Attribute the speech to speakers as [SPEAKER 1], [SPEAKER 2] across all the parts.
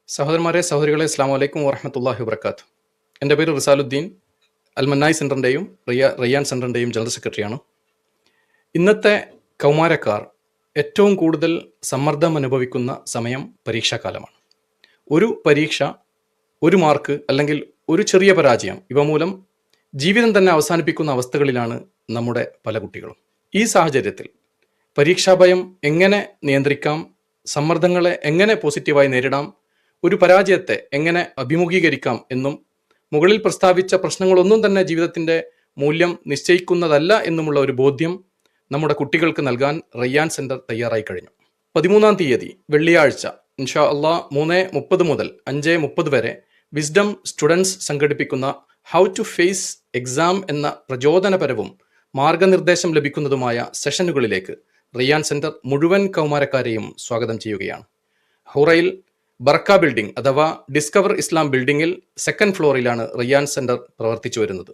[SPEAKER 1] സഹോദരന്മാരെ, സഹോദരികളെ, അസ്സലാമു അലൈക്കും വറഹ്മത്തുള്ളാഹി വബറകാതുഹു. എൻ്റെ പേര് റിസാലുദ്ദീൻ. അൽമന്നായി സെൻ്ററിൻ്റെയും റയ്യാൻ സെൻ്ററിൻ്റെയും ജനറൽ സെക്രട്ടറിയാണ്. ഇന്നത്തെ കൗമാരക്കാർ ഏറ്റവും കൂടുതൽ സമ്മർദ്ദം അനുഭവിക്കുന്ന സമയം പരീക്ഷാകാലമാണ്. ഒരു പരീക്ഷ, ഒരു മാർക്ക് അല്ലെങ്കിൽ ഒരു ചെറിയ പരാജയം ഇവ മൂലം ജീവിതം തന്നെ അവസാനിപ്പിക്കുന്ന അവസ്ഥകളിലാണ് നമ്മുടെ പല കുട്ടികളും. ഈ സാഹചര്യത്തിൽ പരീക്ഷാഭയം എങ്ങനെ നിയന്ത്രിക്കാം, സമ്മർദ്ദങ്ങളെ എങ്ങനെ പോസിറ്റീവായി നേരിടാം, ഒരു പരാജയത്തെ എങ്ങനെ അഭിമുഖീകരിക്കാം എന്നും മുകളിൽ പ്രസ്താവിച്ച പ്രശ്നങ്ങളൊന്നും തന്നെ ജീവിതത്തിൻ്റെ മൂല്യം നിശ്ചയിക്കുന്നതല്ല എന്നുമുള്ള ഒരു ബോധ്യം നമ്മുടെ കുട്ടികൾക്ക് നൽകാൻ റയ്യാൻ സെൻറ്റർ തയ്യാറായി കഴിഞ്ഞു. 13-ാം തീയതി വെള്ളിയാഴ്ച ഇൻഷാ അള്ളാഹ് 3:30 മുതൽ 5:30 വരെ വിസ്ഡം സ്റ്റുഡൻസ് സംഘടിപ്പിക്കുന്ന ഹൗ ടു ഫേസ് എക്സാം എന്ന പ്രചോദനപരവും മാർഗനിർദ്ദേശം ലഭിക്കുന്നതുമായ സെഷനുകളിലേക്ക് റയ്യാൻ സെൻറ്റർ മുഴുവൻ കൗമാരക്കാരെയും സ്വാഗതം ചെയ്യുകയാണ്. ഹുറയിൽ ബർക്ക ബിൽഡിംഗ് അഥവാ ഡിസ്കവർ ഇസ്ലാം ബിൽഡിംഗിൽ 2nd ഫ്ലോറിലാണ് റയ്യാൻ സെൻറ്റർ പ്രവർത്തിച്ചു വരുന്നത്.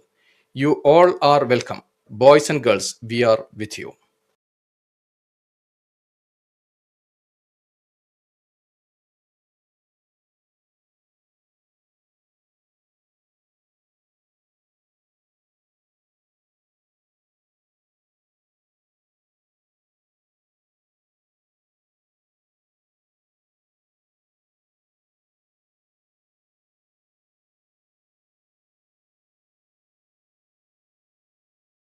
[SPEAKER 1] You all are welcome. Boys and girls, we are with U.